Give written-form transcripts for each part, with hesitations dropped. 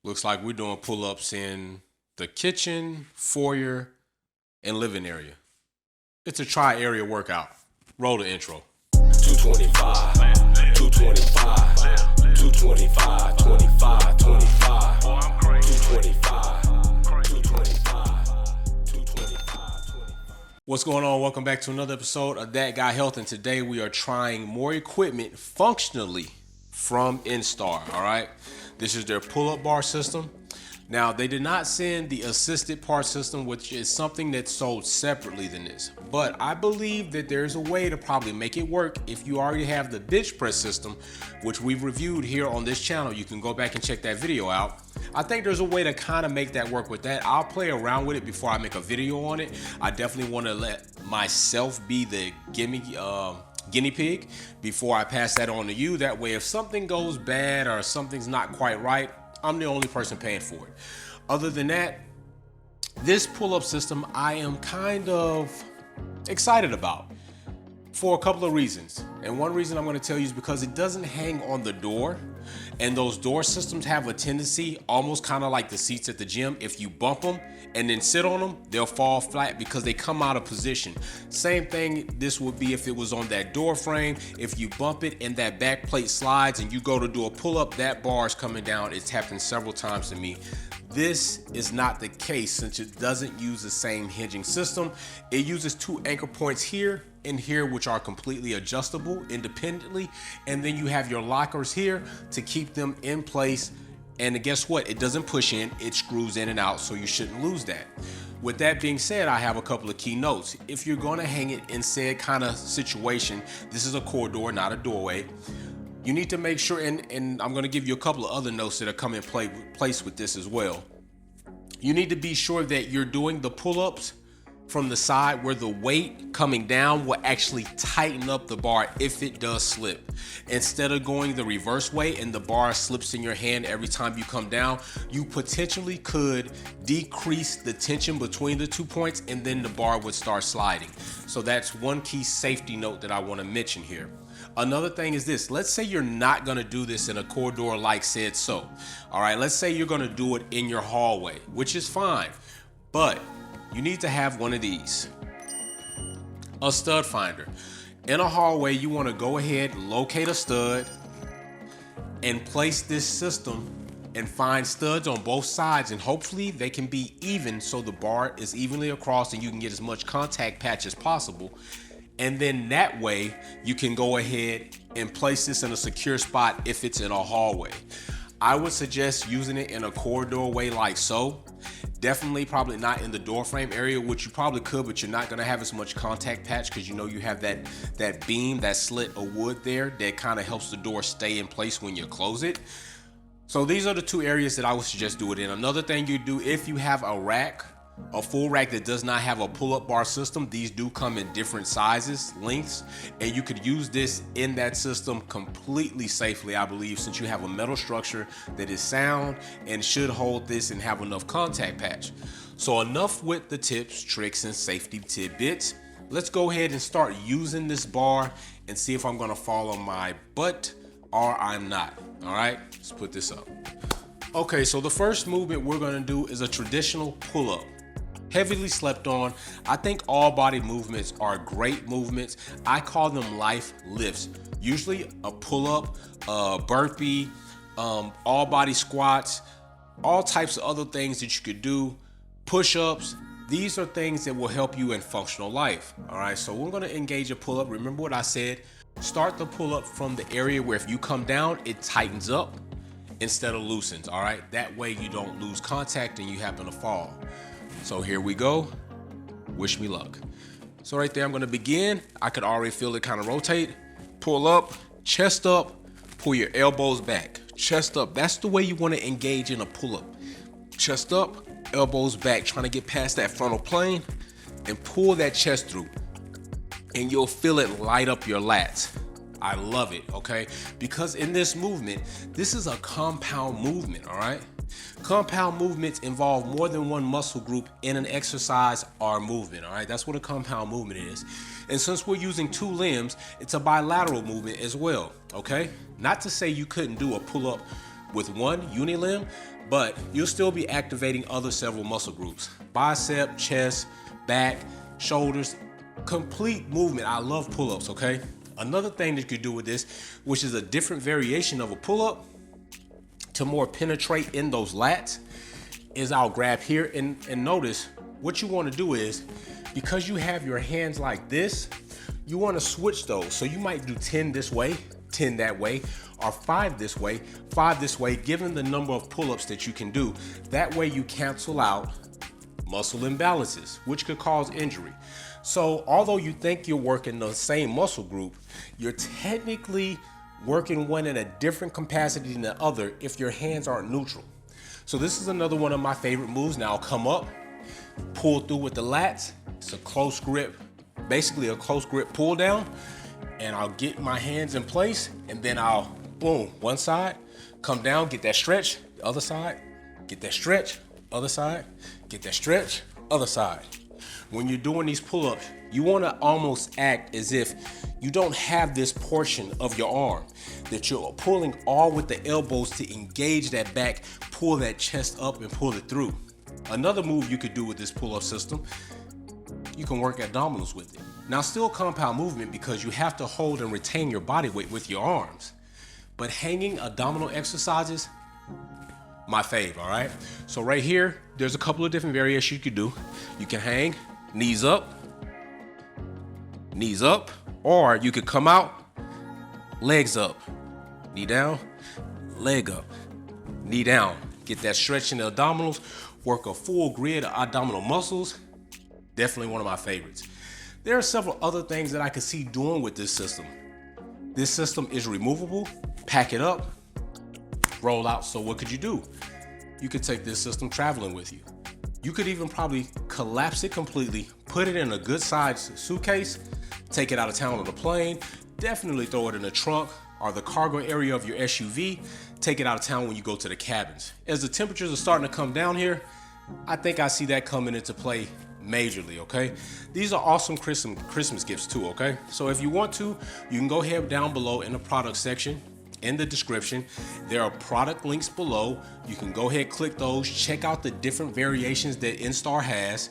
Looks like we're doing pull-ups in the kitchen, foyer, and living area. It's a tri-area workout. Roll the intro. 225, 225, 225, 25, 25, 225, 225, 225. What's going on? Welcome back to another episode of That Guy Health, and today we are trying more equipment functionally from Innstar, all right? This is their pull-up bar system. Now, they did not send the assisted part system, which is something that's sold separately than this. But I believe that there's a way to probably make it work if you already have the bench press system, which we've reviewed here on this channel. You can go back and check that video out. I think there's a way to kind of make that work with that. I'll play around with it before I make a video on it. I definitely want to let myself be the guinea pig before I pass that on to you. That way, if something goes bad or something's not quite right, I'm the only person paying for it. Other than that, this pull-up system I am kind of excited about for a couple of reasons. And one reason I'm going to tell you is because it doesn't hang on the door. And those door systems have a tendency, almost kind of like the seats at the gym. If you bump them and then sit on them, they'll fall flat because they come out of position. Same thing this would be if it was on that door frame. If you bump it and that back plate slides and you go to do a pull-up, that bar is coming down. It's happened several times to me. This is not the case since it doesn't use the same hinging system. It uses two anchor points here and here, which are completely adjustable independently. And then you have your lockers here to keep them in place. And guess what? It doesn't push in, it screws in and out, so you shouldn't lose that. With that being said, I have a couple of key notes. If you're gonna hang it in said kind of situation, this is a corridor, not a doorway. You need to make sure, and I'm gonna give you a couple of other notes that are coming in place with this as well. You need to be sure that you're doing the pull-ups from the side where the weight coming down will actually tighten up the bar if it does slip. Instead of going the reverse way and the bar slips in your hand every time you come down, you potentially could decrease the tension between the 2 points and then the bar would start sliding. So that's one key safety note that I want to mention here. Another thing is this. Let's say you're not going to do this in a corridor like said so. All right, let's say you're going to do it in your hallway, which is fine, but you need to have one of these, a stud finder. In a hallway, you want to go ahead, locate a stud, and place this system and find studs on both sides, and hopefully they can be even so the bar is evenly across and you can get as much contact patch as possible. And then that way you can go ahead and place this in a secure spot if it's in a hallway. I would suggest using it in a corridor way like so. Definitely probably not in the door frame area, which you probably could, but you're not gonna have as much contact patch because you know you have that beam, that slit of wood there that kind of helps the door stay in place when you close it. So these are the two areas that I would suggest do it in. Another thing you do, if you have a rack, a full rack that does not have a pull-up bar system, these do come in different sizes, lengths, and you could use this in that system completely safely, I believe, since you have a metal structure that is sound and should hold this and have enough contact patch. So enough with the tips, tricks, and safety tidbits. Let's go ahead and start using this bar and see if I'm gonna fall on my butt or I'm not. All right, let's put this up. Okay, so the first movement we're gonna do is a traditional pull-up. Heavily slept on. I think all body movements are great movements. I call them life lifts. Usually a pull-up, a burpee, all body squats, all types of other things that you could do, push-ups. These are things that will help you in functional life. All right, so we're gonna engage a pull-up. Remember what I said? Start the pull-up from the area where if you come down, it tightens up instead of loosens, all right? That way you don't lose contact and you happen to fall. So here we go. Wish me luck. So right there, I'm gonna begin. I could already feel it kind of rotate. Pull up, chest up, pull your elbows back. Chest up, that's the way you wanna engage in a pull-up. Chest up, elbows back, trying to get past that frontal plane and pull that chest through. And you'll feel it light up your lats. I love it, okay? Because in this movement, this is a compound movement, all right? Compound movements involve more than one muscle group in an exercise or movement, all right? That's what a compound movement is. And since we're using two limbs, it's a bilateral movement as well, okay? Not to say you couldn't do a pull-up with one unilimb, but you'll still be activating other several muscle groups. Bicep, chest, back, shoulders, complete movement. I love pull-ups, okay? Another thing that you could do with this, which is a different variation of a pull-up to more penetrate in those lats, is I'll grab here and notice what you want to do is, because you have your hands like this, you want to switch those. So you might do 10 this way, 10 that way, or 5 this way, 5 this way, given the number of pull-ups that you can do. That way you cancel out muscle imbalances, which could cause injury. So although you think you're working the same muscle group, you're technically working one in a different capacity than the other if your hands aren't neutral. So this is another one of my favorite moves. Now I'll come up, pull through with the lats. It's a close grip, basically a close grip pull down, and I'll get my hands in place, and then I'll boom, one side, come down, get that stretch, the other side, get that stretch, other side, get that stretch, other side. When you're doing these pull-ups, you want to almost act as if you don't have this portion of your arm, that you're pulling all with the elbows to engage that back, pull that chest up and pull it through. Another move you could do with this pull-up system, you can work abdominals with it. Now still compound movement because you have to hold and retain your body weight with your arms. But hanging abdominal exercises, my fave, all right? So right here, there's a couple of different variations you could do. You can hang, knees up, or you could come out, legs up, knee down, leg up, knee down. Get that stretch in the abdominals, work a full grid of abdominal muscles. Definitely one of my favorites. There are several other things that I could see doing with this system. This system is removable, pack it up, roll out. So what could you do? You could take this system traveling with you. You could even probably collapse it completely, put it in a good sized suitcase, take it out of town on a plane, definitely throw it in the trunk or the cargo area of your SUV, take it out of town when you go to the cabins. As the temperatures are starting to come down here, I think I see that coming into play majorly, okay? These are awesome Christmas gifts too, okay? So if you want to, you can go ahead down below in the product section, in the description. There are product links below. You can go ahead, click those, check out the different variations that Innstar has.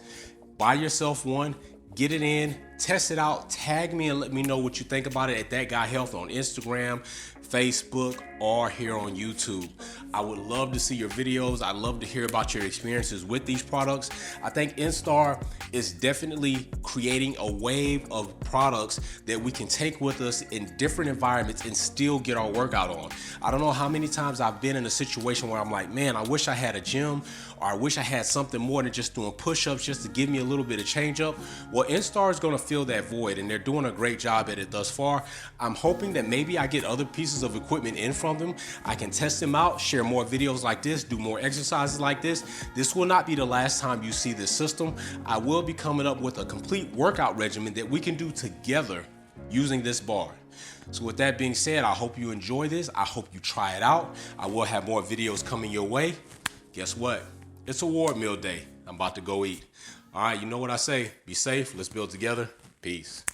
Buy yourself one, get it in, test it out, tag me and let me know what you think about it at That Guy Health on Instagram, Facebook, or here on YouTube. I would love to see your videos. I'd love to hear about your experiences with these products. I think Innstar is definitely creating a wave of products that we can take with us in different environments and still get our workout on. I don't know how many times I've been in a situation where I'm like, man, I wish I had a gym, or I wish I had something more than just doing push-ups just to give me a little bit of change up. Well, Innstar is going to fill that void, and they're doing a great job at it thus far. I'm hoping that maybe I get other pieces of equipment in from them. I can test them out, share more videos like this, do more exercises like this. This will not be the last time you see this system. I will be coming up with a complete workout regimen that we can do together using this bar. So with that being said, I hope you enjoy this. I hope you try it out. I will have more videos coming your way. Guess what? It's award meal day. I'm about to go eat. All right, you know what I say. Be safe. Let's build together. Peace.